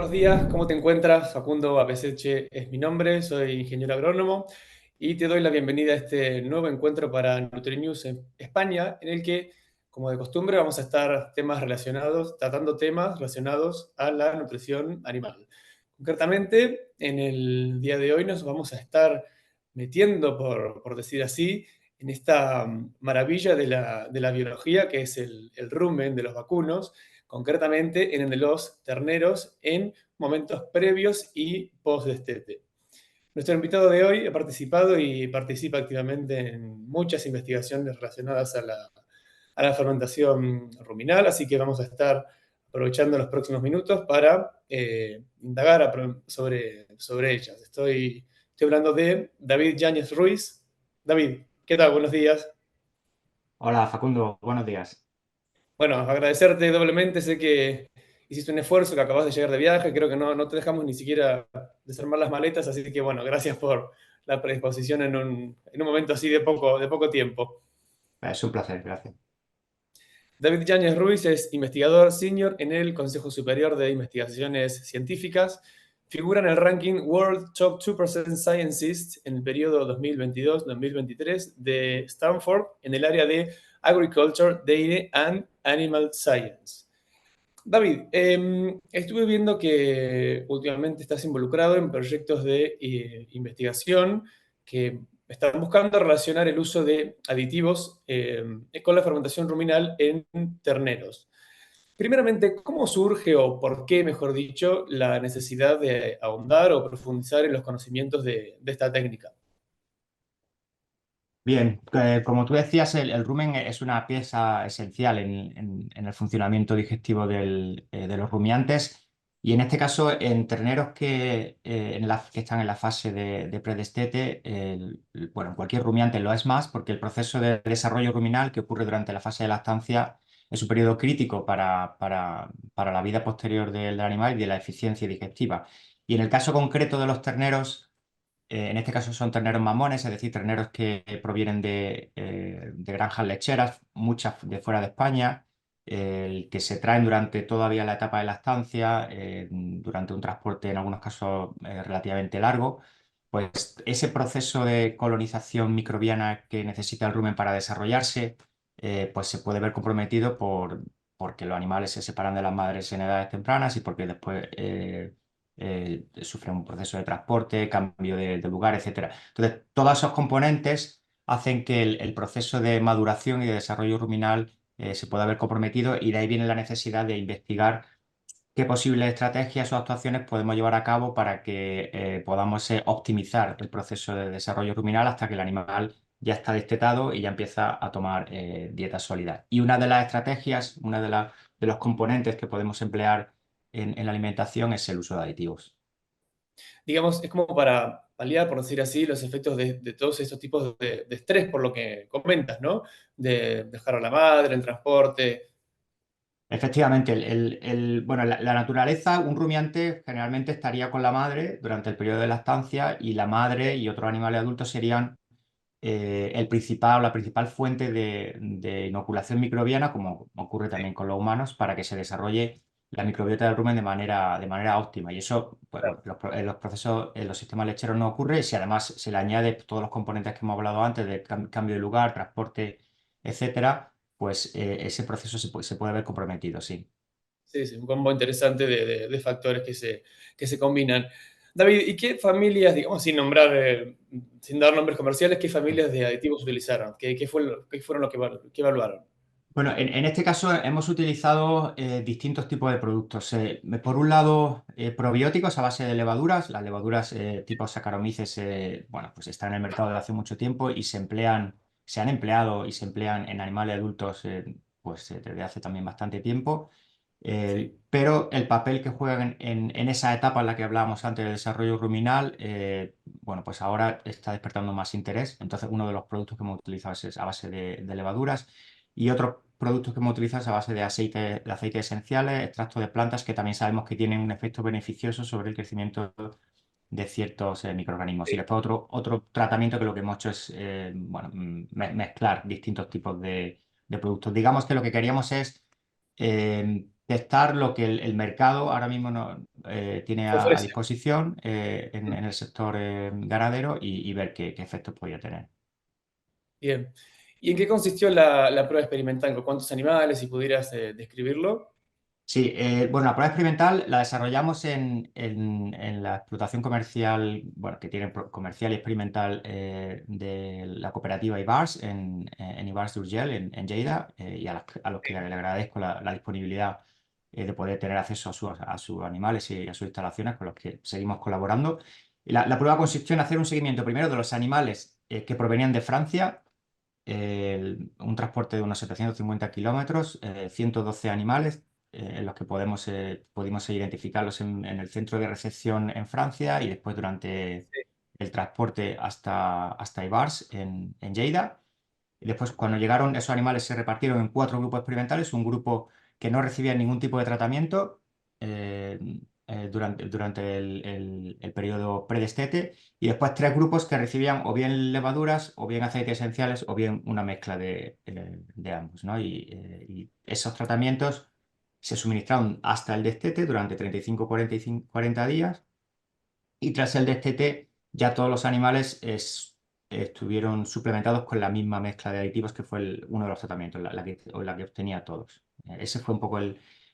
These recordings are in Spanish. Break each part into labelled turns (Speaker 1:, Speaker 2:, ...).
Speaker 1: buenos días, ¿cómo te encuentras? Facundo Apeseche es mi nombre, soy ingeniero agrónomo y te doy la bienvenida a este nuevo encuentro para NutriNews en España, en el que, como de costumbre, vamos a estar tratando temas relacionados a la nutrición animal. Concretamente, en el día de hoy nos vamos a estar metiendo, por decir así, en esta maravilla de la biología que es el rumen de los vacunos, concretamente en el de los terneros en momentos previos y post-destete. Nuestro invitado de hoy ha participado y participa activamente en muchas investigaciones relacionadas a la fermentación ruminal, así que vamos a estar aprovechando los próximos minutos para indagar sobre ellas. Estoy hablando de David Yáñez Ruiz. David, ¿qué tal? Buenos días.
Speaker 2: Hola Facundo, buenos días.
Speaker 1: Bueno, agradecerte doblemente, sé que hiciste un esfuerzo, que acabas de llegar de viaje, creo que no te dejamos ni siquiera desarmar las maletas, así que bueno, gracias por la predisposición en un momento así de poco tiempo.
Speaker 2: Es un placer, gracias.
Speaker 1: David Yáñez Ruiz es investigador senior en el Consejo Superior de Investigaciones Científicas. Figura en el ranking World Top 2% Scientists en el periodo 2022-2023 de Stanford en el área de Agriculture, Data and Animal Science. David, estuve viendo que últimamente estás involucrado en proyectos de investigación que están buscando relacionar el uso de aditivos con la fermentación ruminal en terneros. Primeramente, ¿cómo surge o por qué, mejor dicho, la necesidad de ahondar o profundizar en los conocimientos de esta técnica?
Speaker 2: Bien, como tú decías, el rumen es una pieza esencial en el funcionamiento digestivo de los rumiantes y en este caso en terneros que están en la fase de predestete, bueno, en cualquier rumiante lo es más porque el proceso de desarrollo ruminal que ocurre durante la fase de lactancia es un periodo crítico para la vida posterior del animal y de la eficiencia digestiva. Y en el caso concreto de los terneros, en este caso son terneros mamones, es decir, terneros que provienen de granjas lecheras, muchas de fuera de España, que se traen durante todavía la etapa de lactancia, durante un transporte en algunos casos relativamente largo. Pues ese proceso de colonización microbiana que necesita el rumen para desarrollarse, pues se puede ver comprometido porque los animales se separan de las madres en edades tempranas y porque después sufren un proceso de transporte, cambio de lugar, etcétera. Entonces, todos esos componentes hacen que el proceso de maduración y de desarrollo ruminal se pueda ver comprometido y de ahí viene la necesidad de investigar qué posibles estrategias o actuaciones podemos llevar a cabo para que podamos optimizar el proceso de desarrollo ruminal hasta que el animal ya está destetado y ya empieza a tomar dieta sólida. Y una de las estrategias, de los componentes que podemos emplear en la alimentación es el uso de aditivos.
Speaker 1: Digamos, es como para paliar, por decir así, los efectos de todos estos tipos de estrés, por lo que comentas, ¿no? De dejar a la madre, el transporte.
Speaker 2: Efectivamente, bueno, la naturaleza, un rumiante generalmente estaría con la madre durante el periodo de lactancia y la madre y otros animales adultos serían la principal fuente de inoculación microbiana, como ocurre
Speaker 1: Sí,
Speaker 2: también con los humanos, para que se desarrolle la microbiota del rumen de manera óptima. Y eso, pues, bueno,
Speaker 1: claro.
Speaker 2: en los procesos, en los sistemas lecheros no ocurre. Y si además se le añade todos los componentes que hemos hablado antes, de cambio de lugar, transporte, etcétera, pues ese proceso se puede ver comprometido, sí.
Speaker 1: Sí, sí, un combo interesante de factores que se combinan. David, ¿y qué familias, digamos, sin dar nombres comerciales, qué familias de aditivos utilizaron? ¿Qué fueron lo que evaluaron?
Speaker 2: Bueno, en este caso hemos utilizado distintos tipos de productos. Por un lado, probióticos a base de levaduras. Las levaduras tipo Saccharomyces, bueno, pues están en el mercado desde hace mucho tiempo y se han empleado y se emplean en animales adultos pues desde hace también bastante tiempo.
Speaker 1: Sí,
Speaker 2: Pero el papel que juegan en esa etapa en la que hablábamos antes del desarrollo ruminal, bueno, pues ahora está despertando más interés. Entonces, uno de los productos que hemos utilizado es a base de levaduras. Y otros productos que hemos utilizado es a base de aceites esenciales, extractos de plantas que también sabemos que tienen un efecto beneficioso sobre el crecimiento de ciertos microorganismos. Y
Speaker 1: sí.
Speaker 2: después otro tratamiento que lo que hemos hecho es bueno, mezclar distintos tipos de productos. Digamos que lo que queríamos es testar lo que el mercado ahora mismo tiene
Speaker 1: Se
Speaker 2: a
Speaker 1: ofrece.
Speaker 2: disposición en el sector ganadero y ver qué efectos podría tener.
Speaker 1: Bien. ¿Y en qué consistió la prueba experimental? ¿Con cuántos animales, si pudieras describirlo?
Speaker 2: Sí, bueno, la prueba experimental la desarrollamos en la explotación comercial, bueno, que tiene comercial y experimental de la cooperativa Ibars en Ibars d'Urgell, en Lleida, y a los que le agradezco la disponibilidad de poder tener acceso a sus animales y a sus instalaciones con los que seguimos colaborando. Y la prueba consistió en hacer un seguimiento primero de los animales que provenían de Francia, un transporte de unos 750 kilómetros, 112 animales en los que pudimos identificarlos en el centro de recepción en Francia y después durante
Speaker 1: Sí.
Speaker 2: el transporte hasta Ibars en Lleida. Y después, cuando llegaron, esos animales se repartieron en 4 grupos experimentales, un grupo que no recibía ningún tipo de tratamiento eh, durante el periodo predestete, y después 3 grupos que recibían o bien levaduras, o bien aceites esenciales, o bien una mezcla de ambos, ¿no? Y esos tratamientos se suministraron hasta el destete durante 35, 45, 40 días, y tras el destete ya todos los animales estuvieron suplementados con la misma mezcla de aditivos que fue uno de los tratamientos, la que obtenía todos. Ese fue un poco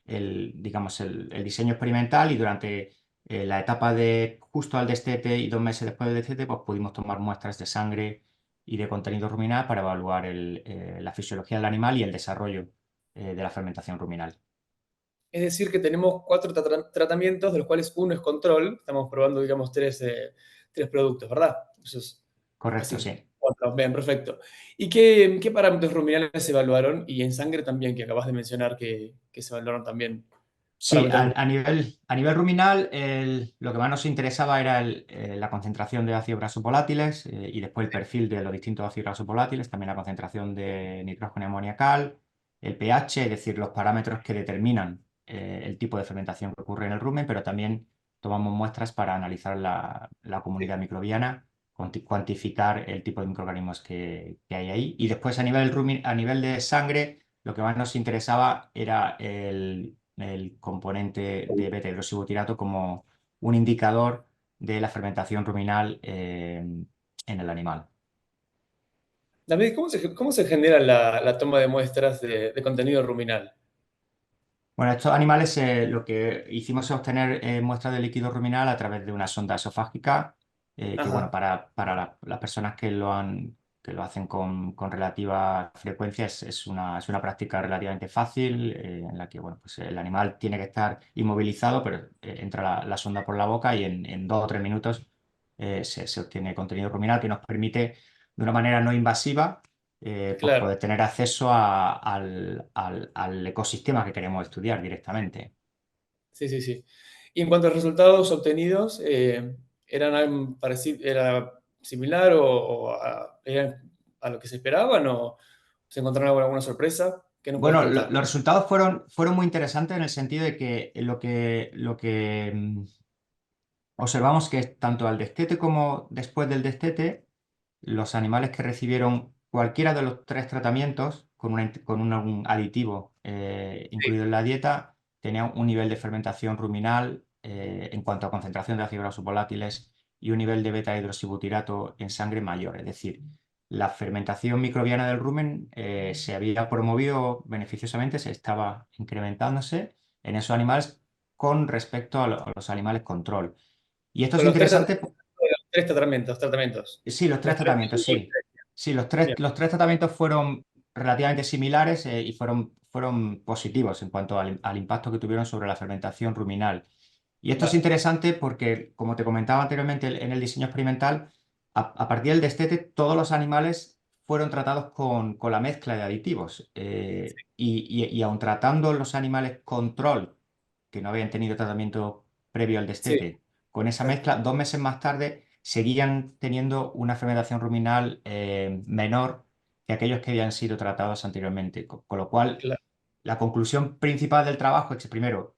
Speaker 2: digamos, el diseño experimental, y durante la etapa de justo al destete y 2 meses después del destete, pues pudimos tomar muestras de sangre y de contenido ruminal para evaluar la fisiología del animal y el desarrollo de la fermentación ruminal.
Speaker 1: Es decir, que tenemos cuatro tratamientos, de los cuales uno es control. Estamos probando, digamos, tres productos, ¿verdad? Eso es
Speaker 2: Correcto,
Speaker 1: así.
Speaker 2: sí.
Speaker 1: Cuatro. Bien, perfecto. ¿Y qué parámetros ruminales se evaluaron? Y en sangre también, que acabas de mencionar que se evaluaron también
Speaker 2: Sí,
Speaker 1: parámetros.
Speaker 2: a nivel ruminal, lo que más nos interesaba era la concentración de ácidos grasos volátiles, y después el perfil de los distintos ácidos grasos volátiles, también la concentración de nitrógeno amoniacal, el pH, es decir, los parámetros que determinan el tipo de fermentación que ocurre en el rumen, pero también tomamos muestras para analizar la comunidad microbiana, cuantificar el tipo de microorganismos que hay ahí. Y después a nivel de sangre, lo que más nos interesaba era el componente de beta-hidroxibutirato como un indicador de la fermentación ruminal en el animal.
Speaker 1: David, ¿cómo se genera la toma de muestras de contenido ruminal?
Speaker 2: Bueno, estos animales, lo que hicimos es obtener muestras de líquido ruminal a través de una sonda esofágica, que bueno,
Speaker 1: Ajá,
Speaker 2: para las personas que lo hacen con relativa frecuencia es una práctica relativamente fácil, en la que bueno, pues el animal tiene que estar inmovilizado, pero entra la sonda por la boca, y en 2 o 3 minutos se obtiene contenido ruminal que nos permite, de una manera no invasiva, pues
Speaker 1: claro.
Speaker 2: poder tener acceso al ecosistema que queremos estudiar directamente.
Speaker 1: Sí, sí, sí. Y en cuanto a resultados obtenidos, ¿era similar eran a lo que se esperaban o se encontraron alguna sorpresa? ¿Qué nos puedes
Speaker 2: Bueno,
Speaker 1: contar?
Speaker 2: los resultados fueron muy interesantes en el sentido de que lo que observamos que tanto al destete como después del destete, los animales que recibieron cualquiera de los 3 tratamientos con un aditivo
Speaker 1: Sí,
Speaker 2: incluido en la dieta, tenían un nivel de fermentación ruminal en cuanto a concentración de ácidos grasos volátiles y un nivel de beta-hidroxibutirato en sangre mayor. Es decir, la fermentación microbiana del rumen se había promovido beneficiosamente, se estaba incrementándose en esos animales con respecto a los animales control. Y esto es
Speaker 1: con los tres,
Speaker 2: interesante.
Speaker 1: tres tratamientos.
Speaker 2: Sí, los tres
Speaker 1: Los tres
Speaker 2: tratamientos,
Speaker 1: tipos
Speaker 2: sí.
Speaker 1: diferentes.
Speaker 2: Sí, los tres,
Speaker 1: Bien,
Speaker 2: los tres tratamientos fueron relativamente similares, y fueron positivos en cuanto al impacto que tuvieron sobre la fermentación ruminal. Y esto es
Speaker 1: vale.
Speaker 2: interesante porque, como te comentaba anteriormente en el diseño experimental, a partir del destete todos los animales fueron tratados con la mezcla de aditivos. Y aun tratando los animales control, que no habían tenido tratamiento previo al
Speaker 1: Sí,
Speaker 2: destete, con esa
Speaker 1: exacto.
Speaker 2: mezcla, 2 meses más tarde seguían teniendo una fermentación ruminal menor que aquellos que habían sido tratados anteriormente. Con lo cual,
Speaker 1: Claro.
Speaker 2: la conclusión principal del trabajo es que, primero,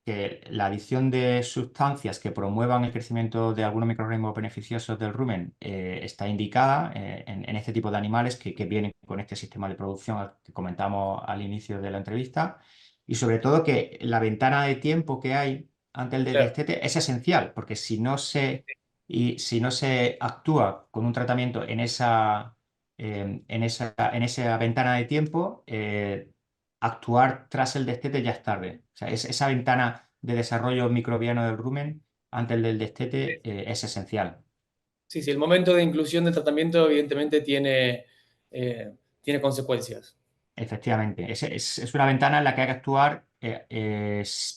Speaker 2: que la adición de sustancias que promuevan el crecimiento de algunos microorganismos beneficiosos del rumen está indicada en este tipo de animales que vienen con este sistema de producción que comentamos al inicio de la entrevista. y sobre todo que la ventana de tiempo que hay ante el
Speaker 1: claro.
Speaker 2: destete es esencial, porque si no se actúa con un tratamiento en esa ventana de tiempo, actuar tras el destete ya es tarde. O sea, esa ventana de desarrollo microbiano del rumen ante el del destete es esencial.
Speaker 1: Sí, sí, el momento de inclusión del tratamiento evidentemente tiene consecuencias.
Speaker 2: Efectivamente, es una ventana en la que hay que actuar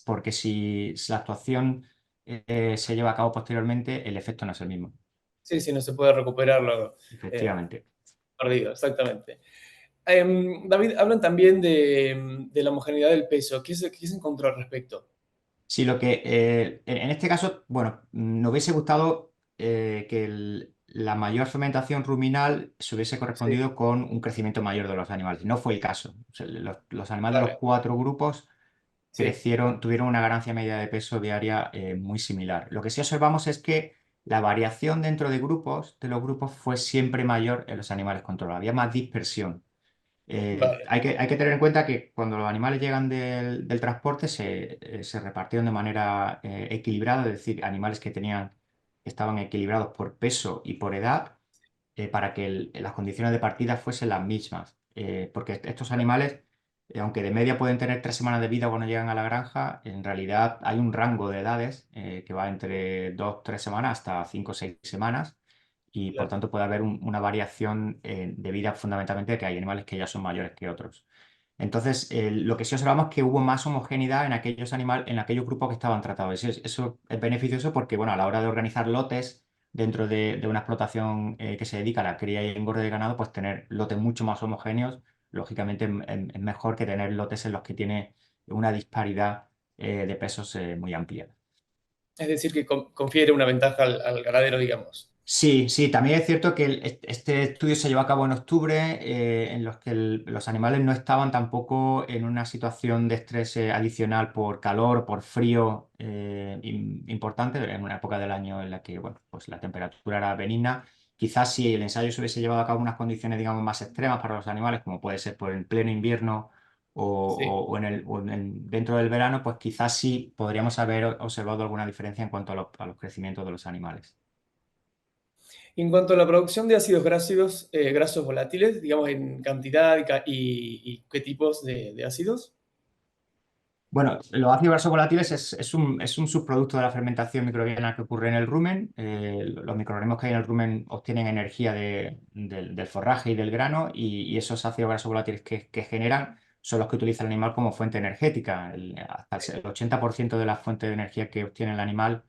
Speaker 2: porque si la actuación se lleva a cabo posteriormente, el efecto no es el mismo.
Speaker 1: Sí, sí, no se puede recuperar lo eh,
Speaker 2: Efectivamente.
Speaker 1: perdido, exactamente. David, hablan también de la homogeneidad del peso. ¿Qué se encontró al respecto?
Speaker 2: Sí, lo que en este caso, bueno, nos hubiese gustado que la mayor fermentación ruminal se hubiese
Speaker 1: Sí,
Speaker 2: correspondido con un crecimiento mayor de los animales. No fue el caso. O sea, los animales de los
Speaker 1: vale,
Speaker 2: cuatro grupos
Speaker 1: sí,
Speaker 2: tuvieron una ganancia media de peso diaria muy similar. Lo que sí observamos es que la variación dentro de los grupos fue siempre mayor en los animales controlados. Había más dispersión.
Speaker 1: vale,
Speaker 2: Hay que tener en cuenta que cuando los animales llegan del transporte se repartieron de manera equilibrada, es decir, animales que estaban equilibrados por peso y por edad para que las condiciones de partida fuesen las mismas. Porque estos animales, aunque de media pueden tener 3 semanas de vida cuando llegan a la granja, en realidad hay un rango de edades que va entre 2, 3 semanas hasta 5 o 6 semanas. Y por
Speaker 1: claro.
Speaker 2: tanto puede haber una variación de vida fundamentalmente de que hay animales que ya son mayores que otros. Entonces, lo que sí observamos es que hubo más homogeneidad en aquellos animales, en aquellos grupos que estaban tratados. Eso es beneficioso porque, bueno, a la hora de organizar lotes dentro de una explotación que se dedica a la cría y engorde de ganado, pues tener lotes mucho más homogéneos, lógicamente es mejor que tener lotes en los que tiene una disparidad de pesos muy amplia.
Speaker 1: Es decir, que confiere una ventaja al ganadero, digamos.
Speaker 2: Sí, sí, también es cierto que este estudio se llevó a cabo en octubre, en los que los animales no estaban tampoco en una situación de estrés adicional por calor, por frío importante, en una época del año en la que, bueno, pues la temperatura era benigna. Quizás si el ensayo se hubiese llevado a cabo en unas condiciones, digamos, más extremas para los animales, como puede ser por el pleno invierno
Speaker 1: Sí.
Speaker 2: dentro del verano, pues quizás sí podríamos haber observado alguna diferencia en cuanto a los crecimientos de los animales.
Speaker 1: En cuanto a la producción de ácidos grasos volátiles, digamos en cantidad y qué tipos de ácidos.
Speaker 2: Bueno, los ácidos grasos volátiles es un subproducto de la fermentación microbiana que ocurre en el rumen. Los microorganismos que hay en el rumen obtienen energía del forraje y del grano y esos ácidos grasos volátiles que generan son los que utiliza el animal como fuente energética. Hasta el 80% de la fuente de energía que obtiene el animal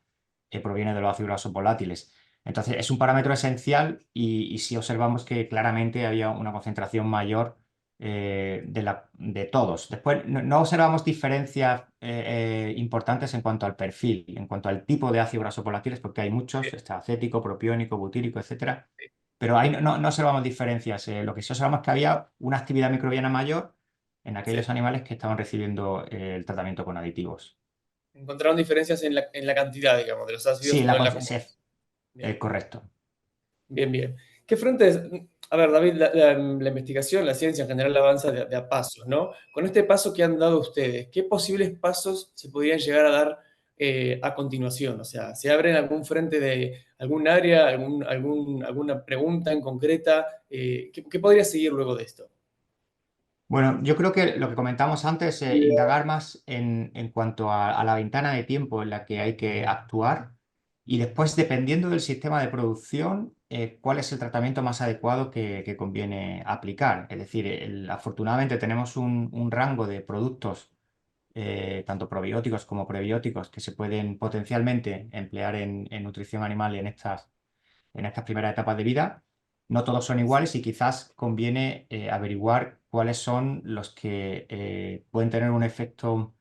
Speaker 2: proviene de los ácidos grasos volátiles. Entonces, es un parámetro esencial y sí observamos que claramente había una concentración mayor de todos. Después, no observamos diferencias importantes en cuanto al perfil, en cuanto al tipo de ácidos grasos volátiles, porque hay muchos, está acético, propiónico, butírico, etcétera. Pero ahí no observamos diferencias. Lo que sí observamos es que había una actividad microbiana mayor en
Speaker 1: Sí.
Speaker 2: aquellos animales que estaban recibiendo el tratamiento con aditivos.
Speaker 1: Encontraron diferencias en la cantidad, digamos, de los
Speaker 2: Sí,
Speaker 1: ácidos, no en la
Speaker 2: sí,
Speaker 1: composición. Bien,
Speaker 2: correcto.
Speaker 1: bien, bien. ¿Qué frentes? A ver, David, la investigación, la ciencia en general avanza de a pasos, ¿no? Con este paso que han dado ustedes, ¿qué posibles pasos se podrían llegar a dar a continuación? O sea, ¿se abren algún frente de algún área, alguna pregunta en concreta? ¿Qué podría seguir luego de esto?
Speaker 2: Bueno, yo creo que lo que comentamos antes, indagar más en cuanto a la ventana de tiempo en la que hay que actuar y después, dependiendo del sistema de producción, cuál es el tratamiento más adecuado que conviene aplicar. Es decir, afortunadamente tenemos un rango de productos, tanto probióticos como prebióticos, que se pueden potencialmente emplear en nutrición animal en estas primeras etapas de vida. No todos son iguales y quizás conviene averiguar cuáles son los que pueden tener un efecto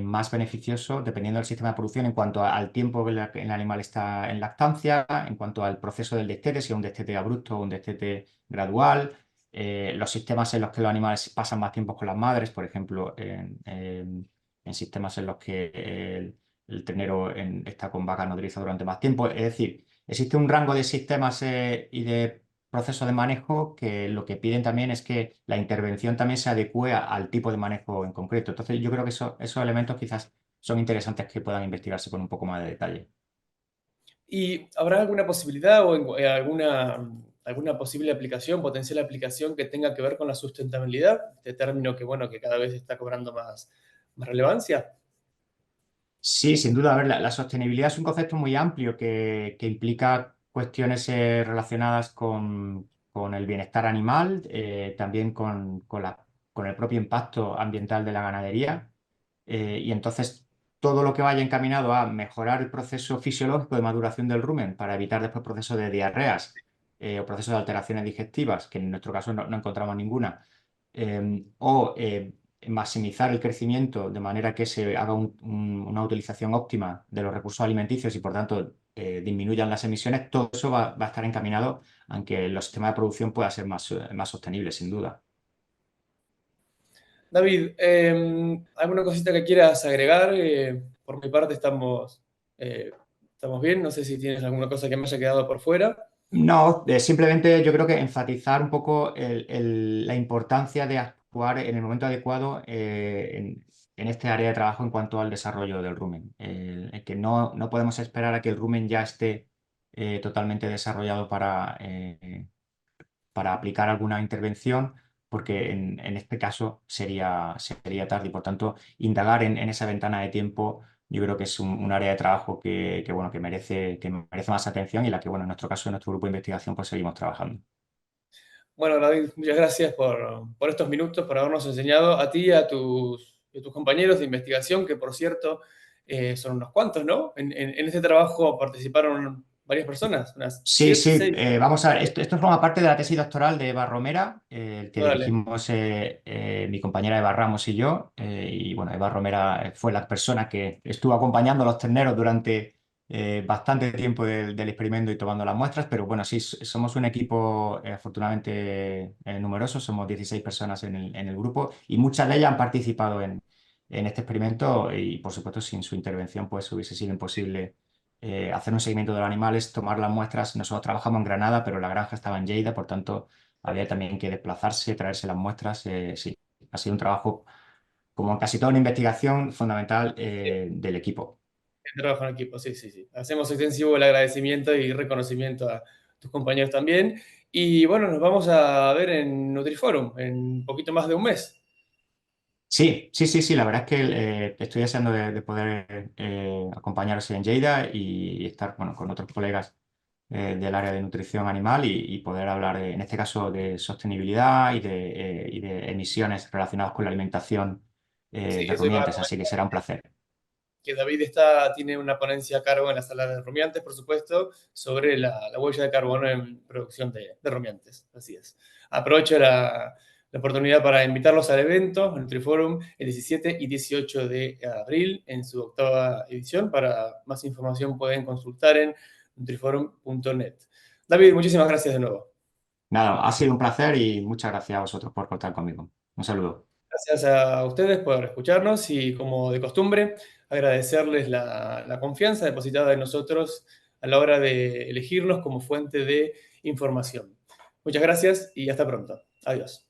Speaker 2: más beneficioso dependiendo del sistema de producción en cuanto al tiempo que el animal está en lactancia, en cuanto al proceso del destete, si es un destete abrupto o un destete gradual, los sistemas en los que los animales pasan más tiempo con las madres, por ejemplo, en sistemas en los que el ternero está con vaca nodriza durante más tiempo. Es decir, existe un rango de sistemas y de procesos de manejo que lo que piden también es que la intervención también se adecue al tipo de manejo en concreto. Entonces, yo creo que esos elementos quizás son interesantes que puedan investigarse con un poco más de detalle.
Speaker 1: ¿Y habrá alguna posibilidad o alguna posible aplicación, potencial aplicación que tenga que ver con la sustentabilidad? Este término que, bueno, que cada vez está cobrando más relevancia.
Speaker 2: Sí, sin duda. A ver, la sostenibilidad es un concepto muy amplio que implica cuestiones relacionadas con el bienestar animal, también con el propio impacto ambiental de la ganadería. Y entonces todo lo que vaya encaminado a mejorar el proceso fisiológico de maduración del rumen para evitar después procesos de diarreas o procesos de alteraciones digestivas, que en nuestro caso no encontramos ninguna, o maximizar el crecimiento de manera que se haga una utilización óptima de los recursos alimenticios y por tanto disminuyan las emisiones, todo eso va a estar encaminado a que los sistemas de producción puedan ser más sostenibles, sin duda.
Speaker 1: David, ¿alguna cosita que quieras agregar? Por mi parte eh, estamos bien. No sé si tienes alguna cosa que me haya quedado por fuera.
Speaker 2: No, simplemente yo creo que enfatizar un poco la importancia de actuar en el momento adecuado en este área de trabajo en cuanto al desarrollo del rumen. El que no podemos esperar a que el rumen ya esté totalmente desarrollado para aplicar alguna intervención, porque en este caso sería tarde y por tanto indagar en esa ventana de tiempo. Yo creo que es un área de trabajo bueno, que merece más atención y la que, bueno, en nuestro caso, en nuestro grupo de investigación, pues seguimos trabajando.
Speaker 1: Bueno, David, muchas gracias por estos minutos, por habernos enseñado a ti y a tus compañeros de investigación, que por cierto son unos cuantos, ¿no? En este trabajo participaron varias personas, unas
Speaker 2: Sí,
Speaker 1: 7,
Speaker 2: sí,
Speaker 1: 6.
Speaker 2: vamos a ver, esto forma parte de la tesis doctoral de Eva Romera, el que
Speaker 1: Vale.
Speaker 2: dirigimos mi compañera Eva Ramos y yo, y bueno, Eva Romera fue la persona que estuvo acompañando a los terneros durante bastante tiempo del experimento y tomando las muestras, pero bueno, sí, somos un equipo afortunadamente numeroso, somos 16 personas en el grupo y muchas de ellas han participado en este experimento y por supuesto sin su intervención pues hubiese sido imposible hacer un seguimiento de los animales, tomar las muestras. Nosotros trabajamos en Granada, pero la granja estaba en Lleida, por tanto había también que desplazarse, traerse las muestras. Sí, ha sido un trabajo, como en casi toda una investigación, fundamental del equipo.
Speaker 1: El trabajo en equipo, sí, sí, sí. Hacemos extensivo el agradecimiento y reconocimiento a tus compañeros también. Y bueno, nos vamos a ver en Nutriforum en un poquito más de un mes.
Speaker 2: Sí, sí, sí, sí, la verdad es que estoy deseando de poder acompañaros en Lleida y estar bueno, con otros colegas del área de nutrición animal y poder hablar, en este caso, de sostenibilidad y de emisiones relacionadas con la alimentación
Speaker 1: Sí,
Speaker 2: de
Speaker 1: eso iba a
Speaker 2: rumiantes, así que
Speaker 1: comentar,
Speaker 2: será un placer.
Speaker 1: que David tiene una ponencia a cargo en la sala de rumiantes, por supuesto, sobre la huella de carbono en producción de rumiantes. Así es. Aprovecho la oportunidad para invitarlos al evento, al Nutriforum, el 17 y 18 de abril, en su octava edición. Para más información pueden consultar en nutriforum.net. David, muchísimas gracias de nuevo.
Speaker 2: Nada, ha sido un placer y muchas gracias a vosotros por contar conmigo. Un saludo.
Speaker 1: Gracias a ustedes por escucharnos y, como de costumbre, agradecerles la confianza depositada en nosotros a la hora de elegirnos como fuente de información. Muchas gracias y hasta pronto. Adiós.